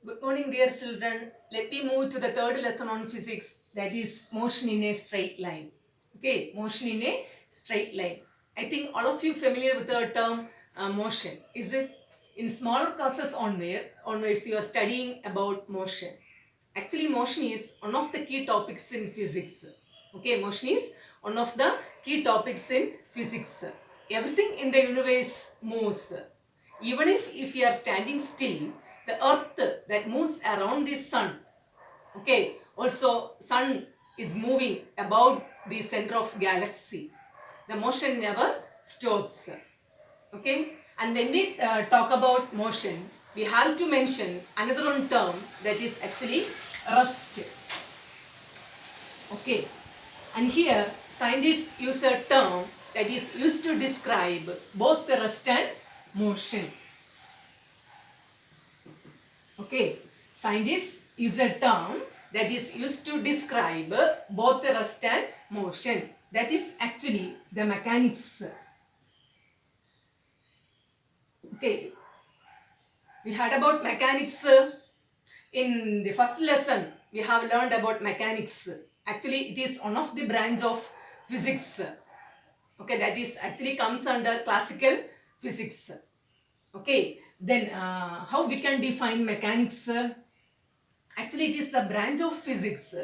Good morning, dear children. Let me move to the third lesson on physics, that is motion in a straight line. Okay, motion in a straight line. I think all of you familiar with the term motion. Is it in smaller classes onwards you are studying about motion. Actually, motion is one of the key topics in physics. Okay, motion is one of the key topics in physics. Everything in the universe moves. Even if you are standing still, the earth that moves around the sun, okay, also sun is moving about the center of galaxy. The motion never stops. Okay, and when we talk about motion, we have to mention another one term that is actually rest. Okay, and here scientists use a term that is used to describe both the rest and motion. Okay, scientists use a term that is used to describe both the rest and motion. That is actually the mechanics. Okay, we heard about mechanics in the first lesson. We have learned about mechanics. Actually, it is one of the branch of physics. Okay, that is actually comes under classical physics. Okay, then how we can define mechanics? Actually, it is the branch of physics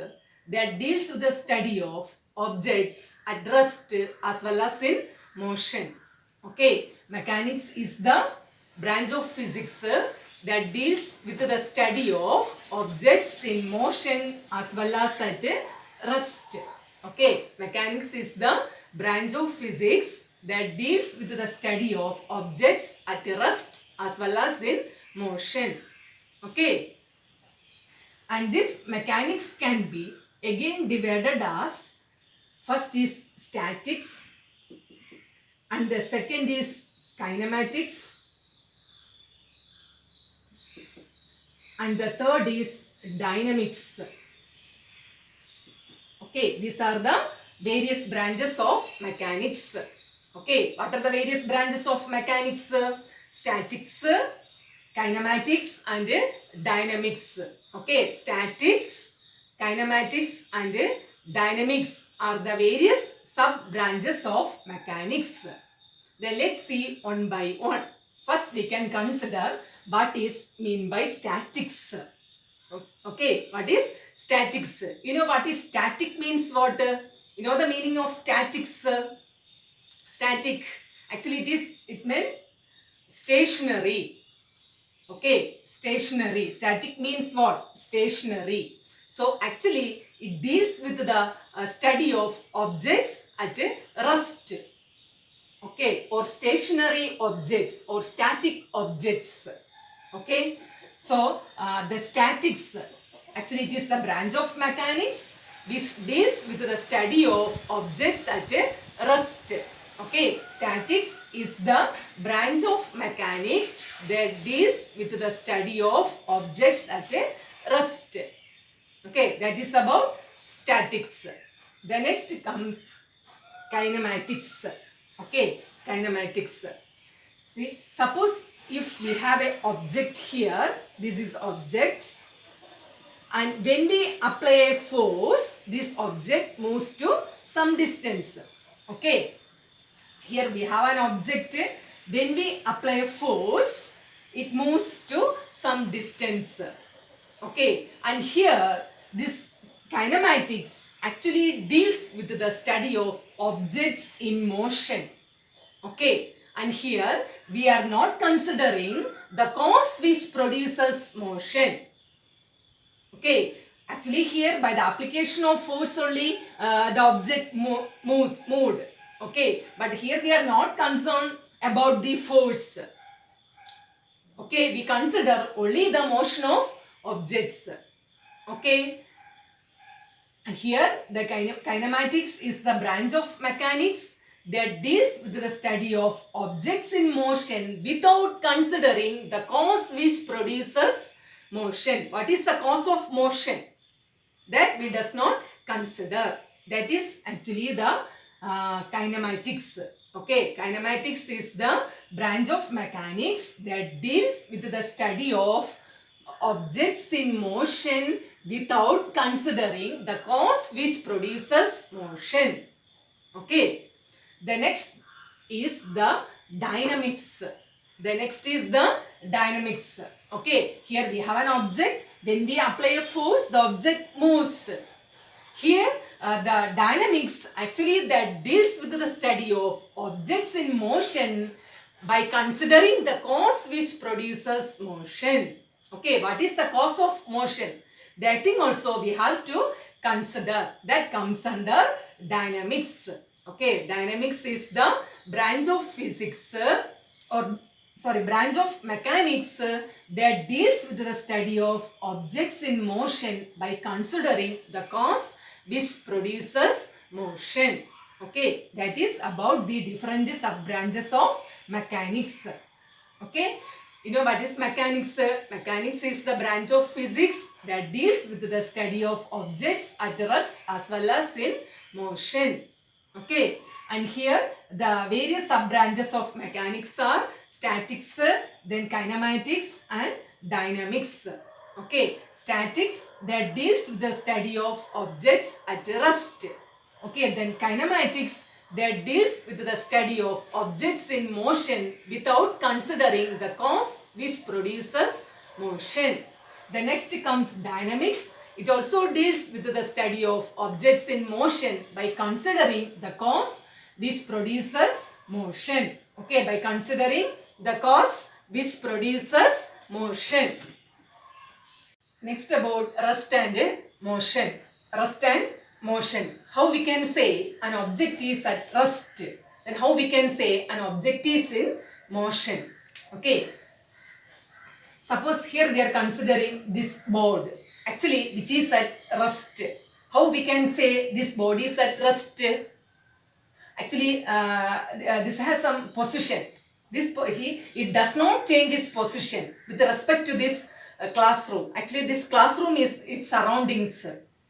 that deals with the study of objects at rest as well as in motion. Okay, mechanics is the branch of physics that deals with the study of objects in motion as well as at rest. Okay, mechanics is the branch of physics that deals with the study of objects at rest as well as in motion. Okay, and this mechanics can be again divided as first is statics and the second is kinematics and the third is dynamics. Okay, these are the various branches of mechanics. Okay, what are the various branches of mechanics? Statics, kinematics and dynamics. Okay, statics, kinematics and dynamics are the various sub branches of mechanics. Then let's see one by one. First we can consider what is mean by statics. Okay, what is statics? You know what is static means what? You know the meaning of statics? Static. Actually it meant stationary. Okay, stationary. Static means what? Stationary. So actually it deals with the study of objects at rest. Okay, or stationary objects or static objects. Okay, so the statics, actually it is the branch of mechanics which deals with the study of objects at rest. Okay, statics is the branch of mechanics that deals with the study of objects at rest. Okay, that is about statics. The next comes kinematics. Okay, kinematics. See, suppose if we have an object here, this is object, and when we apply a force, this object moves to some distance. Okay, here we have an object. When we apply a force, it moves to some distance. Okay, and here this kinematics actually deals with the study of objects in motion. Okay, and here we are not considering the cause which produces motion. Okay, actually here by the application of force only the object moved. Okay, but here we are not concerned about the force. Okay, we consider only the motion of objects. Okay, and here the kinematics is the branch of mechanics that deals with the study of objects in motion without considering the cause which produces motion. What is the cause of motion? That we does not consider. That is actually the kinematics. Okay, kinematics is the branch of mechanics that deals with the study of objects in motion without considering the cause which produces motion. Okay. The next is the dynamics. The next is the dynamics. Okay. Here we have an object. When we apply a force, the object moves. Here the dynamics actually that deals with the study of objects in motion by considering the cause which produces motion. Okay, what is the cause of motion? That thing also we have to consider. That comes under dynamics. Okay, dynamics is the branch of physics branch of mechanics that deals with the study of objects in motion by considering the cause which produces motion. Okay, that is about the different sub-branches of mechanics. Okay, you know what is mechanics? Mechanics is the branch of physics that deals with the study of objects at rest as well as in motion. Okay, and here the various sub-branches of mechanics are statics, then kinematics and dynamics. Okay, statics that deals with the study of objects at rest. Okay, then kinematics that deals with the study of objects in motion without considering the cause which produces motion. The next comes dynamics. It also deals with the study of objects in motion by considering the cause which produces motion. Okay, by considering the cause which produces motion. Next about rest and motion. Rest and motion. How we can say an object is at rest? Then how we can say an object is in motion? Okay. Suppose here we are considering this board. Actually, which is at rest. How we can say this board is at rest? Actually, this has some position. It does not change its position with respect to this classroom. Actually, this classroom is its surroundings.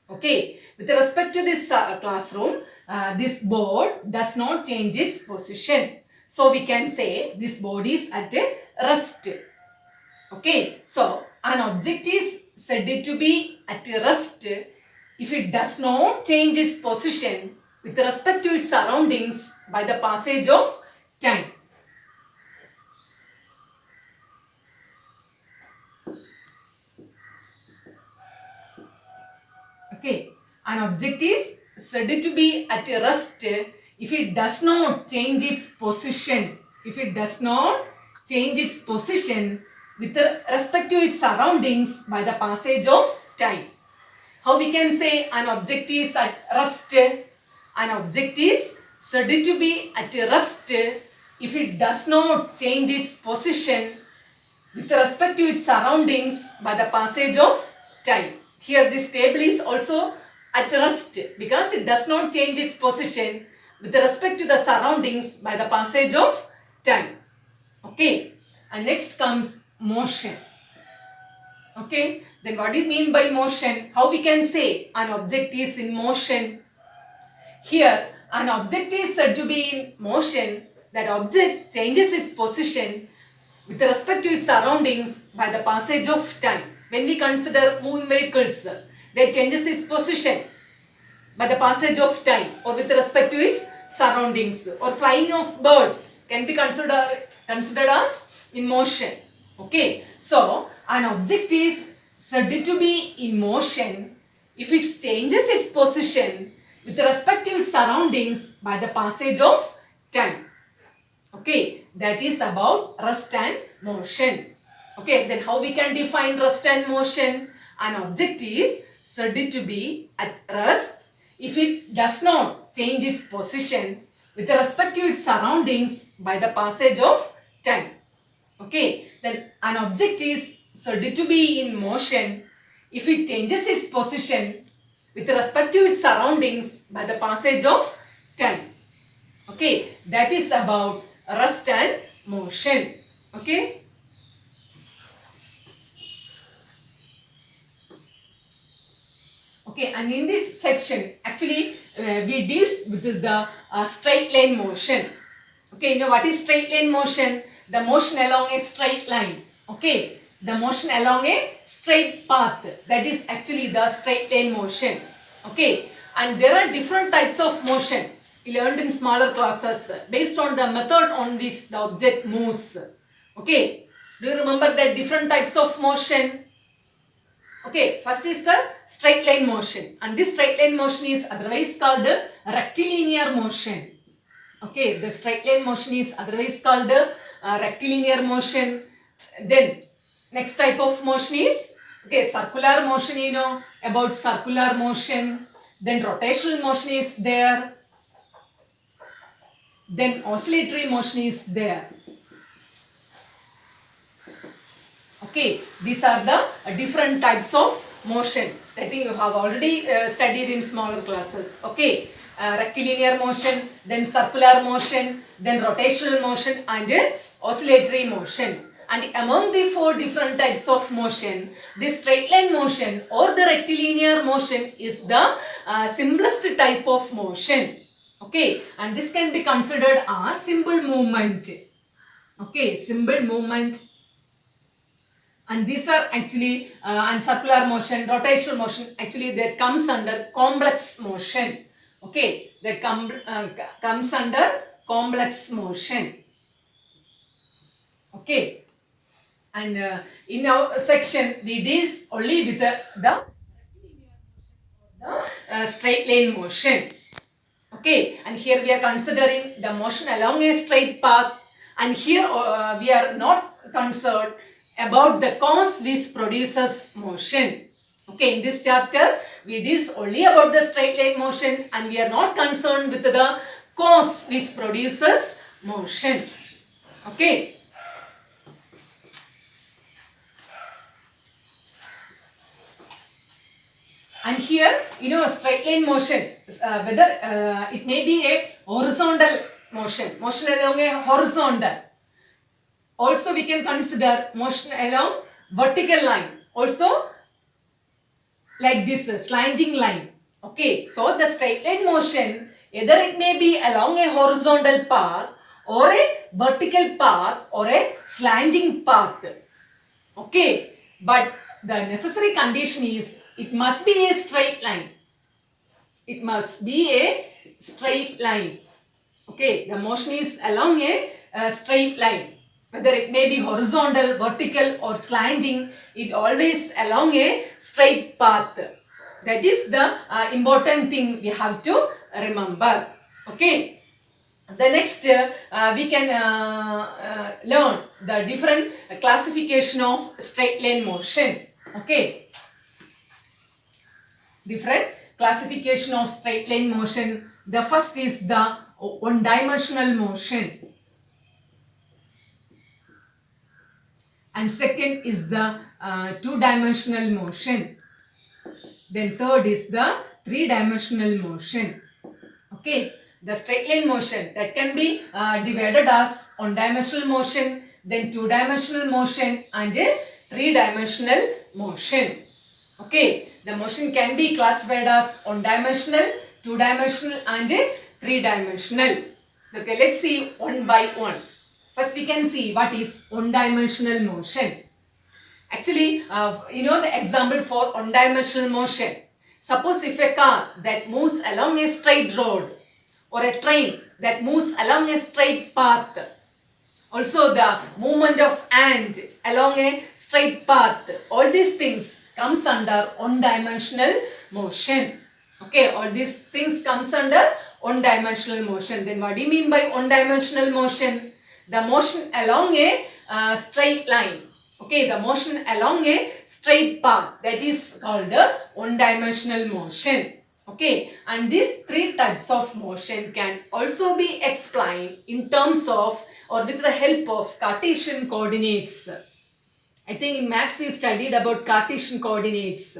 Okay, with respect to this classroom, this board does not change its position. So we can say this board is at a rest. Okay, so an object is said to be at a rest if it does not change its position with respect to its surroundings by the passage of time. Okay, an object is said to be at a rest if it does not change its position. If it does not change its position with respect to its surroundings by the passage of time. How we can say an object is at rest? An object is said to be at rest if it does not change its position with respect to its surroundings by the passage of time. Here this table is also at rest because it does not change its position with respect to the surroundings by the passage of time. Okay, and next comes motion. Okay, then what do you mean by motion? How we can say an object is in motion? Here, an object is said to be in motion. That object changes its position with respect to its surroundings by the passage of time. When we consider moving vehicles, that changes its position by the passage of time or with respect to its surroundings. Or flying of birds can be considered as in motion. Okay, so an object is said to be in motion if it changes its position with respect to its surroundings by the passage of time. Okay, that is about rest and motion. Okay, then how we can define rest and motion? An object is said to be at rest if it does not change its position with respect to its surroundings by the passage of time. Okay, then an object is said to be in motion if it changes its position with respect to its surroundings by the passage of time. Okay, that is about rest and motion. Okay. Okay, and in this section, actually, we deal with the straight line motion. Okay, you know what is straight line motion? The motion along a straight line. Okay, the motion along a straight path. That is actually the straight line motion. Okay, and there are different types of motion learned in smaller classes based on the method on which the object moves. Okay, do you remember the different types of motion? Okay, first is the straight line motion, and this straight line motion is otherwise called the rectilinear motion. Okay, the straight line motion is otherwise called the rectilinear motion. Then next type of motion is, okay, circular motion, you know about circular motion. Then rotational motion is there. Then oscillatory motion is there. Okay, these are the different types of motion. I think you have already studied in smaller classes. Okay, rectilinear motion, then circular motion, then rotational motion and oscillatory motion. And among the four different types of motion, the straight line motion or the rectilinear motion is the simplest type of motion. Okay, and this can be considered as simple movement. Okay, simple movement. And these are actually and circular motion, rotational motion, actually that comes under complex motion. Okay, that comes under complex motion. Okay, and in our section we deal only with the straight line motion. Okay, and here we are considering the motion along a straight path, and here we are not concerned about the cause which produces motion. Okay, in this chapter we deal only about the straight line motion and we are not concerned with the cause which produces motion. Okay. And here, you know, straight line motion, whether it may be a horizontal motion along a horizontal. Also, we can consider motion along vertical line. Also, like this slanting line. Okay, so the straight line motion, either it may be along a horizontal path or a vertical path or a slanting path. Okay, but the necessary condition is it must be a straight line. It must be a straight line. Okay, the motion is along a straight line. Whether it may be horizontal, vertical or slanting, it always along a straight path. That is the important thing we have to remember. Okay. The next we can learn the different classification of straight line motion. Okay. Different classification of straight line motion. The first is the one-dimensional motion. And second is the two-dimensional motion. Then third is the three-dimensional motion. Okay, the straight line motion that can be divided as one-dimensional motion, then two-dimensional motion and a three-dimensional motion. Okay, the motion can be classified as one-dimensional, two-dimensional and a three-dimensional. Okay, let's see one by one. First we can see what is one-dimensional motion. Actually, you know the example for one-dimensional motion. Suppose if a car that moves along a straight road or a train that moves along a straight path. Also the movement of ant along a straight path. All these things comes under one-dimensional motion. Okay, all these things comes under one-dimensional motion. Then what do you mean by one-dimensional motion? The motion along a straight line. Okay, the motion along a straight path, that is called the one-dimensional motion. Okay, and these three types of motion can also be explained in terms of or with the help of Cartesian coordinates. I think in maths you studied about Cartesian coordinates.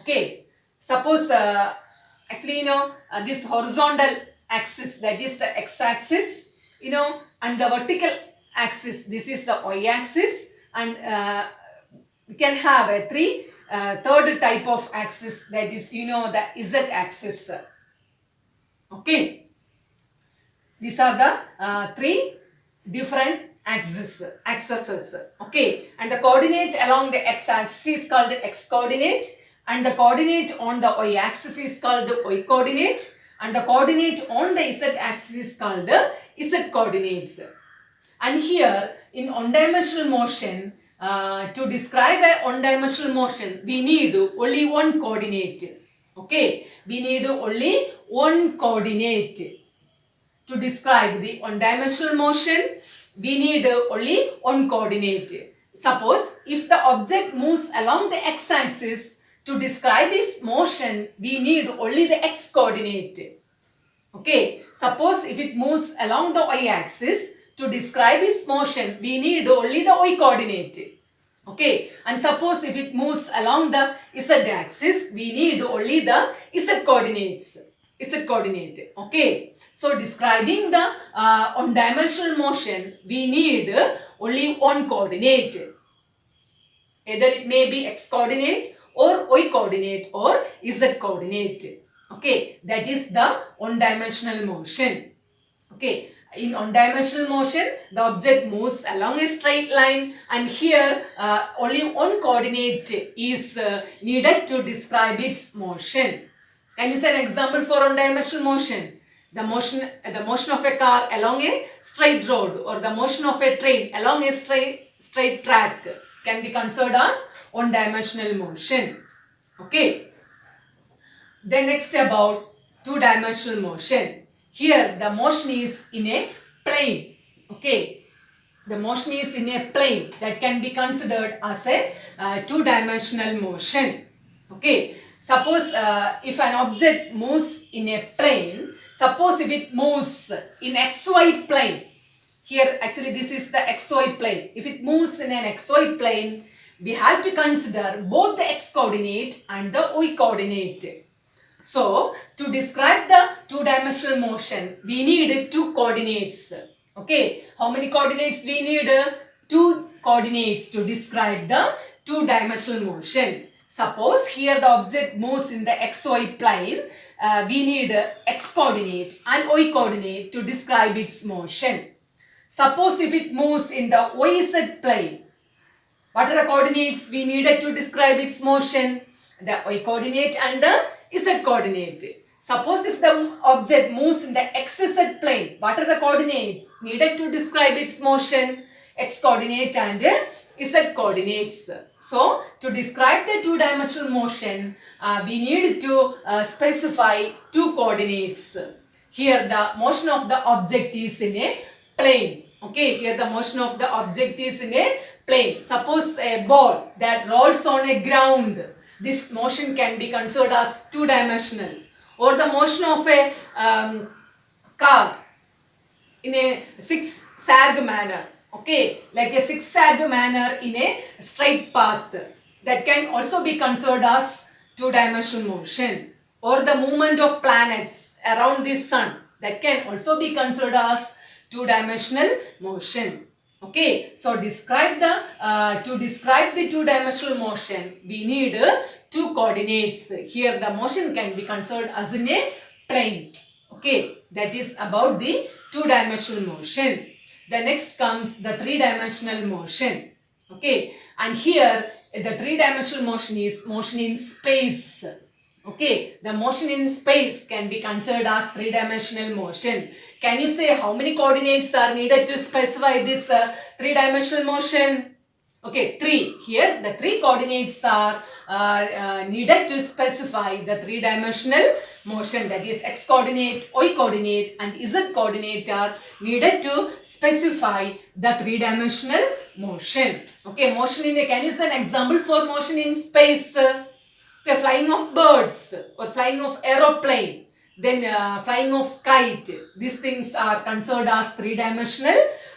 Okay, suppose actually you know this horizontal axis, that is the x-axis, you know, and the vertical axis, this is the y-axis, and we can have a third type of axis, that is you know the z-axis. Okay, these are the three different axes. Okay, and the coordinate along the x-axis is called the x-coordinate, and the coordinate on the y-axis is called the y-coordinate, and the coordinate on the z-axis is called the z-coordinates. And here in one-dimensional motion, to describe a one-dimensional motion, we need only one coordinate. Okay, we need only one coordinate. To describe the one-dimensional motion, we need only one coordinate. Suppose if the object moves along the x-axis, to describe its motion, we need only the x-coordinate. Okay, suppose if it moves along the y-axis, to describe its motion, we need only the y-coordinate. Okay, and suppose if it moves along the z-axis, we need only the z-coordinates. Z-coordinate. Okay, so describing the one-dimensional motion, we need only one coordinate. Either it may be x-coordinate or y-coordinate or z-coordinate. Okay, that is the one-dimensional motion. Okay, in one-dimensional motion, the object moves along a straight line, and here only one coordinate is needed to describe its motion. Can you say an example for one-dimensional motion? The motion of a car along a straight road, or the motion of a train along a straight track can be considered as one-dimensional motion. Okay. Then next about two-dimensional motion. Here the motion is in a plane. Okay. The motion is in a plane, that can be considered as a two-dimensional motion. Okay. Suppose if an object moves in a plane, suppose if it moves in xy plane, here actually this is the xy plane. If it moves in an xy plane, we have to consider both the x coordinate and the y coordinate. So, to describe the two-dimensional motion, we need two coordinates. Okay, how many coordinates we need? Two coordinates to describe the two-dimensional motion. Suppose here the object moves in the xy plane, we need x coordinate and y coordinate to describe its motion. Suppose if it moves in the yz plane, what are the coordinates we needed to describe its motion? The y coordinate and the z coordinate. Suppose if the object moves in the xz plane, what are the coordinates needed to describe its motion? X coordinate and z coordinates. So, to describe the two-dimensional motion, we need to specify two coordinates. Here the motion of the object is in a plane. Okay, here the motion of the object is in a plane. Suppose a ball that rolls on a ground, this motion can be considered as two-dimensional. Or the motion of a car in a zigzag manner. Okay, like a zigzag manner in a straight path, that can also be considered as two-dimensional motion. Or the movement of planets around the sun, that can also be considered as two-dimensional motion. Okay, so to describe the two-dimensional motion, we need two coordinates. Here the motion can be considered as in a plane. Okay, that is about the two-dimensional motion. The next comes the three-dimensional motion. Okay, and here the three-dimensional motion is motion in space. Okay, the motion in space can be considered as three-dimensional motion. Can you say how many coordinates are needed to specify this three-dimensional motion? Okay, 3. Here the 3 coordinates are needed to specify the three-dimensional motion, that is x coordinate, y coordinate and z coordinate are needed to specify the three-dimensional motion. Okay, motion in a, can you say an example for motion in space? Okay, flying of birds or flying of aeroplane, then flying of kite. These things are considered as three-dimensional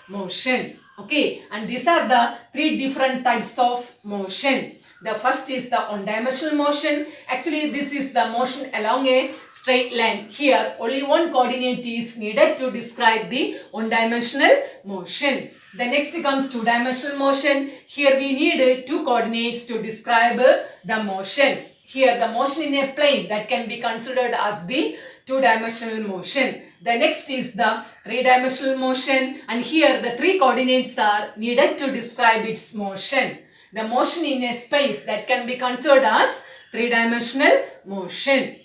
motion. Okay, and these are the 3 different types of motion. The first is the one-dimensional motion. Actually, this is the motion along a straight line. Here, only one coordinate is needed to describe the one-dimensional motion. The next comes two-dimensional motion. Here, we need 2 coordinates to describe the motion. Here, the motion in a plane, that can be considered as the two-dimensional motion. The next is the three-dimensional motion, and here the three coordinates are needed to describe its motion. The motion in a space that can be considered as three-dimensional motion.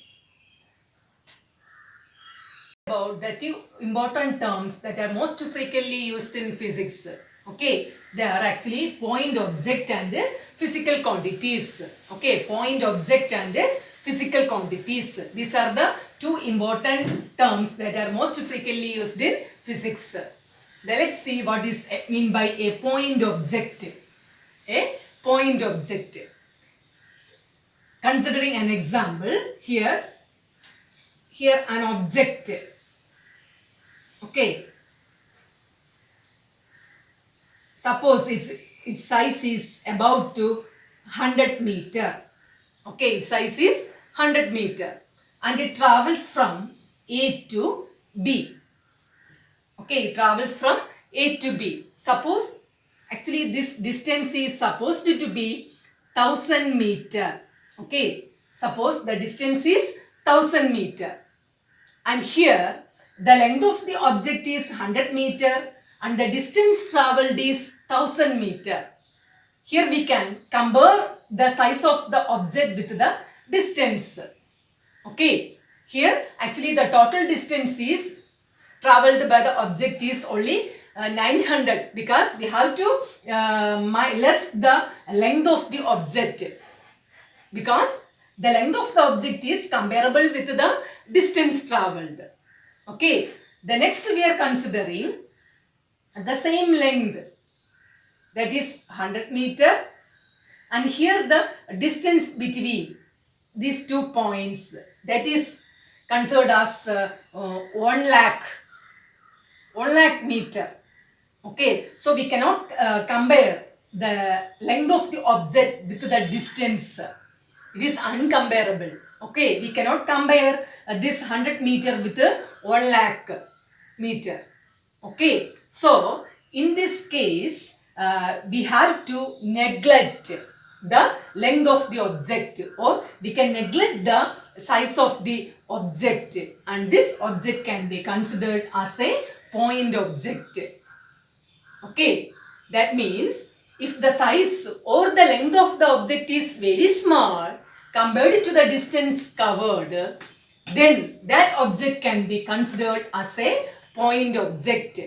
About the two important terms that are most frequently used in physics. Okay, they are actually point object and physical quantities. Okay, point object and physical quantities. These are the two important terms that are most frequently used in physics. Then let's see what is mean by a point object. A point object. Considering an example, here an object. Okay, suppose its size is about to 100 meter. Okay, its size is 100 meter and it travels from A to B. Okay, it travels from A to B. Suppose actually this distance is supposed to be 1000 meter. Okay, suppose the distance is 1000 meter. And here the length of the object is 100 meter and the distance travelled is 1000 meter. Here we can compare the size of the object with the distance. Okay, here actually the total distance is travelled by the object is only 900 because we have to less the length of the object, because the length of the object is comparable with the distance travelled. Okay, the next we are considering the same length, that is 100 meter, and here the distance between these 2 points, that is considered as 1 lakh meter. Okay, so we cannot compare the length of the object with the distance. It is uncomparable. Okay, we cannot compare this 100 meter with 1 lakh meter. Okay, so in this case, we have to neglect the length of the object, or we can neglect the size of the object, and this object can be considered as a point object. Okay, that means if the size or the length of the object is very small compared to the distance covered, then that object can be considered as a point object.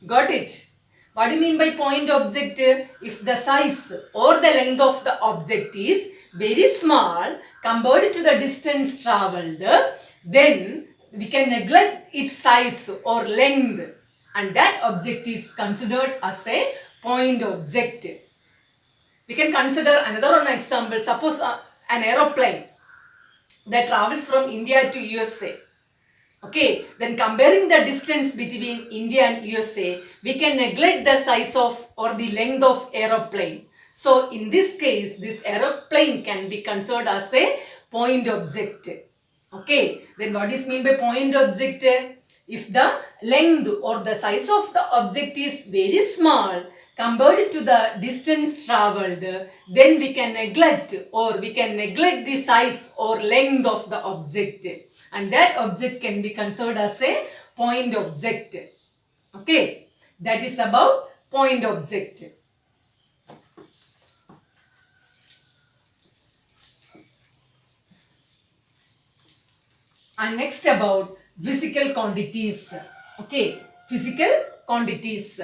Got it? What do you mean by point object? If the size or the length of the object is very small compared to the distance travelled, then we can neglect its size or length, and that object is considered as a point object. We can consider another one example. Suppose an aeroplane that travels from India to USA. Okay, then comparing the distance between India and USA, we can neglect the size of or the length of aeroplane. So in this case, this aeroplane can be considered as a point object. Okay, then what is mean by point object? If the length or the size of the object is very small compared to the distance travelled, then we can neglect the size or length of the object, and that object can be considered as a point object. Okay, that is about point object. And next about physical quantities. Okay, physical quantities.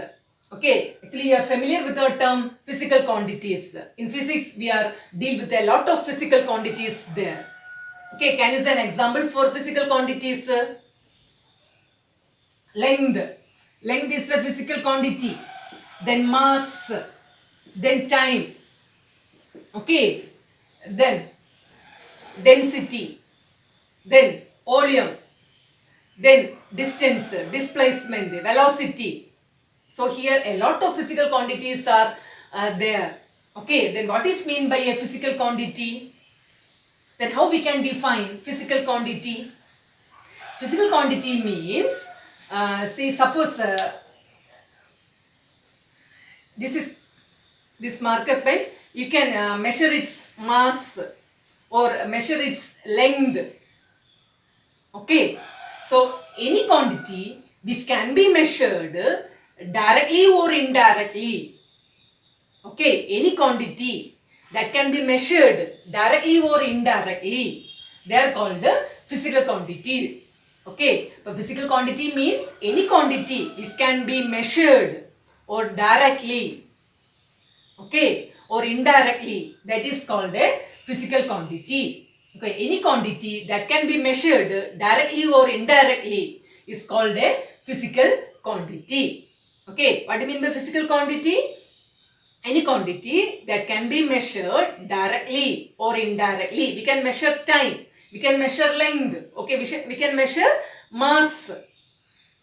Okay, actually you are familiar with the term physical quantities. In physics, we are deal with a lot of physical quantities there. Okay, can you say an example for physical quantities? Length. Length is the physical quantity. Then mass. Then time. Okay. Then density. Then volume. Then distance, displacement, velocity. So here a lot of physical quantities are there. Okay, then what is mean by a physical quantity? Then how we can define physical quantity? Physical quantity means, see, suppose this marker pen, you can measure its mass or measure its length. Okay, so any quantity which can be measured directly or indirectly. Okay, any quantity that can be measured directly or indirectly, they are called physical quantity. Okay, but physical quantity means any quantity which can be measured or directly, okay, or indirectly, that is called a physical quantity. Okay, any quantity that can be measured directly or indirectly is called a physical quantity. Okay, what do you mean by physical quantity? Any quantity that can be measured directly or indirectly. We can measure time, we can measure length, okay, we can measure mass.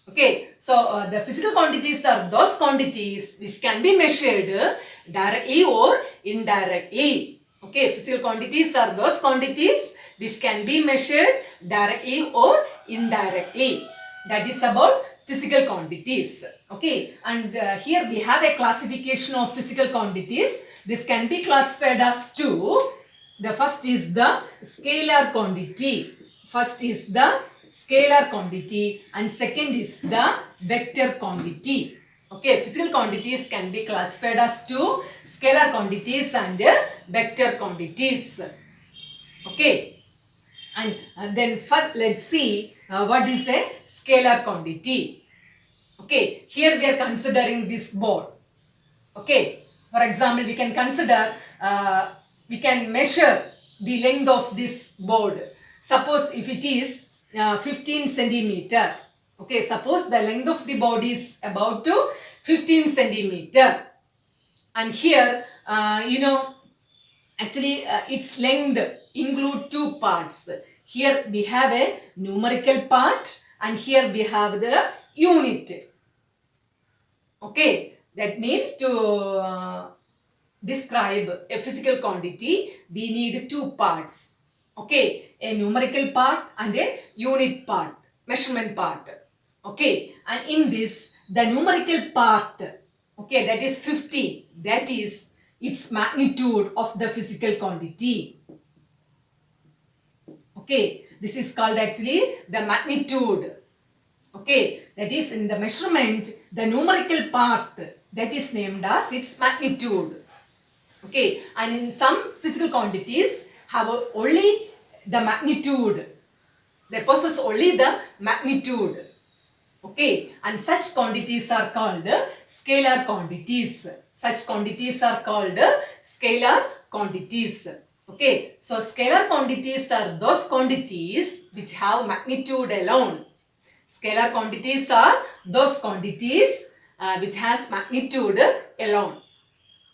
Okay, so the physical quantities are those quantities which can be measured directly or indirectly. Okay, physical quantities are those quantities which can be measured directly or indirectly. That is about physical quantities. Okay, and here we have a classification of physical quantities. This can be classified as two. The first is the scalar quantity. First is the scalar quantity and second is the vector quantity. Okay, physical quantities can be classified as two, scalar quantities and vector quantities. Okay, and then first let's see what is a scalar quantity. Okay, here we are considering this board. Okay, for example, we can consider, we can measure the length of this board. Suppose if it is 15 centimeter. Okay, suppose the length of the board is about to 15 centimeter. And here, actually its length include two parts. Here we have a numerical part and here we have the unit. Okay, that means to describe a physical quantity, we need two parts. Okay, a numerical part and a unit part, measurement part. Okay, and in this, the numerical part, okay, that is 50, that is its magnitude of the physical quantity. Okay, this is called actually the magnitude. Okay, that is in the measurement, the numerical part, that is named as its magnitude. Okay, and in some physical quantities have only the magnitude. They possess only the magnitude. Okay, and such quantities are called scalar quantities. Such quantities are called scalar quantities. Okay, so scalar quantities are those quantities which have magnitude alone. Scalar quantities are those quantities which has magnitude alone.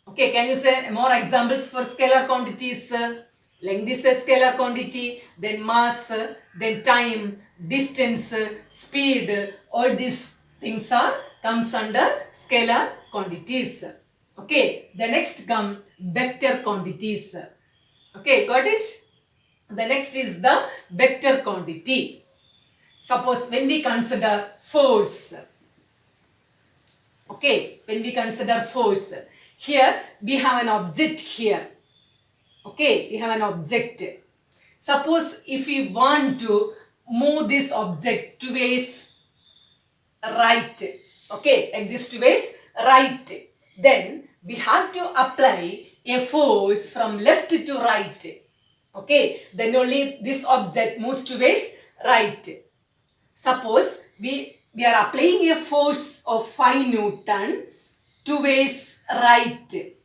Okay, can you say more examples for scalar quantities? Length is a scalar quantity, then mass, then time, distance, speed, all these things are comes under scalar quantities. Okay, the next come vector quantities. Okay, got it? The next is the vector quantity. Suppose when we consider force, okay, when we consider force, here we have an object here. Okay, we have an object. Suppose if we want to move this object towards right, okay, like this towards right, then we have to apply a force from left to right. Okay, then only this object moves towards right. Suppose we are applying a force of 5 Newton towards right.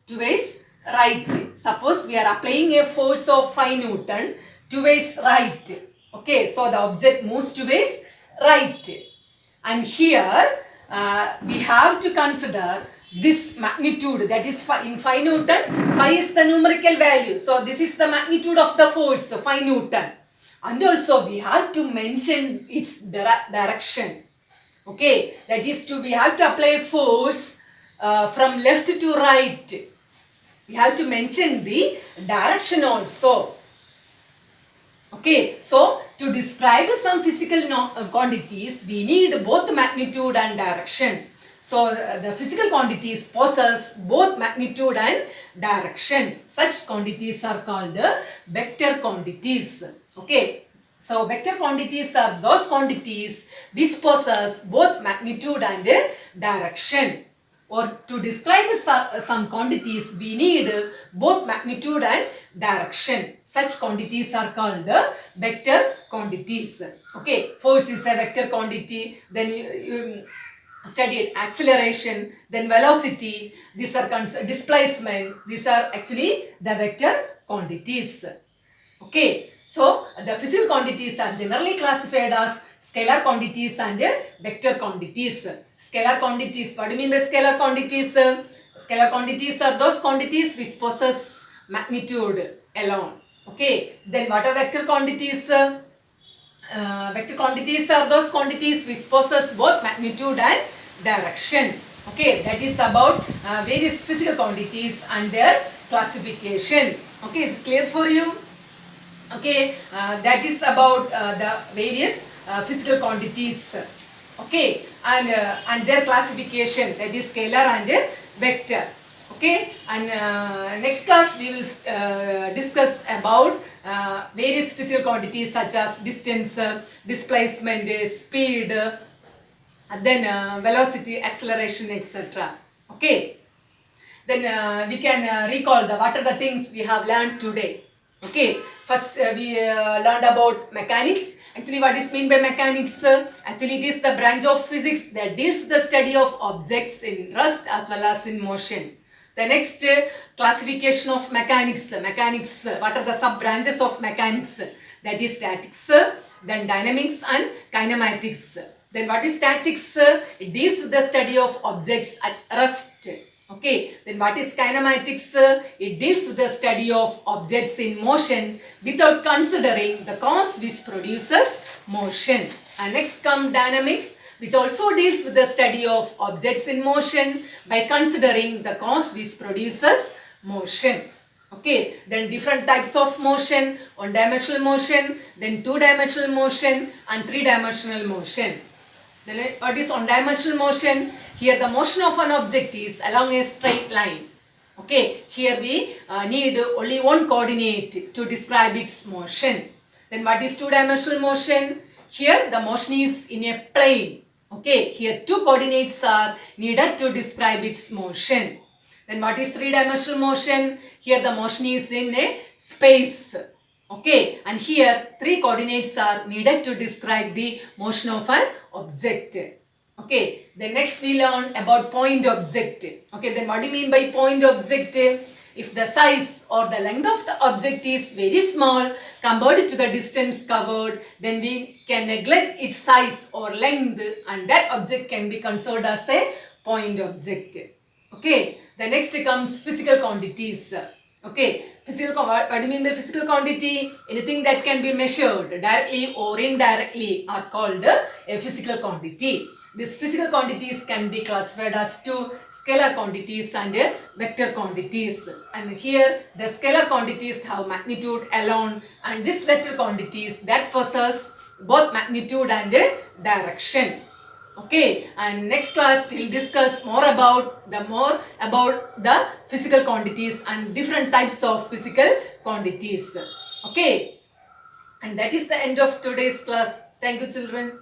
Towards right. Suppose we are applying a force of 5 Newton towards right. Okay, so the object moves towards right. And here we have to consider this magnitude, that is in 5 Newton. 5 is the numerical value. So this is the magnitude of the force, 5 Newton. And also we have to mention its direction. Okay, that is we have to apply force from left to right. We have to mention the direction also. Okay, so to describe some physical quantities, we need both magnitude and direction. So the physical quantities possess both magnitude and direction. Such quantities are called vector quantities. Okay, So vector quantities are those quantities which possess both magnitude and direction. Or to describe some quantities, we need both magnitude and direction. Such quantities are called the vector quantities. Okay, force is a vector quantity. Then you studied acceleration, then velocity. These are displacement. These are actually the vector quantities. Okay, so the physical quantities are generally classified as scalar quantities and vector quantities. Scalar quantities, what do you mean by scalar quantities? Scalar quantities are those quantities which possess magnitude alone. Okay, then what are vector quantities? Vector quantities are those quantities which possess both magnitude and direction. Okay, that is about various physical quantities and their classification. Okay, is it clear for you? Okay, that is about the various physical quantities. Okay, and their classification, that is scalar and vector. Okay, and next class we will discuss about various physical quantities such as distance, displacement, speed, then velocity, acceleration, etc. Okay, then we can recall what are the things we have learned today. Okay, first we learned about mechanics. Actually, what is meant by mechanics? Actually, it is the branch of physics that deals with the study of objects in rest as well as in motion. The next classification of mechanics. Mechanics, what are the sub branches of mechanics? That is statics, then dynamics and kinematics. Then what is statics? It deals with the study of objects at rest. Okay, then what is kinematics? It deals with the study of objects in motion without considering the cause which produces motion. And next come dynamics, which also deals with the study of objects in motion by considering the cause which produces motion. Okay, then different types of motion, one-dimensional motion, then two-dimensional motion and three-dimensional motion. Then what is one-dimensional motion? Here the motion of an object is along a straight line. Okay, here we need only one coordinate to describe its motion. Then what is two-dimensional motion? Here the motion is in a plane. Okay, here two coordinates are needed to describe its motion. Then what is three-dimensional motion? Here the motion is in a space. Okay, and here three coordinates are needed to describe the motion of an object. Okay, then next we learn about point object. Okay, then what do you mean by point object? If the size or the length of the object is very small compared to the distance covered, then we can neglect its size or length and that object can be considered as a point object. Okay, the next comes physical quantities. Okay, what do you mean by physical quantity? Anything that can be measured directly or indirectly are called a physical quantity. These physical quantities can be classified as two scalar quantities and vector quantities. And here the scalar quantities have magnitude alone and these vector quantities that possess both magnitude and direction. Okay, and next class we will discuss more about the physical quantities and different types of physical quantities. Okay, and that is the end of today's class. Thank you, children.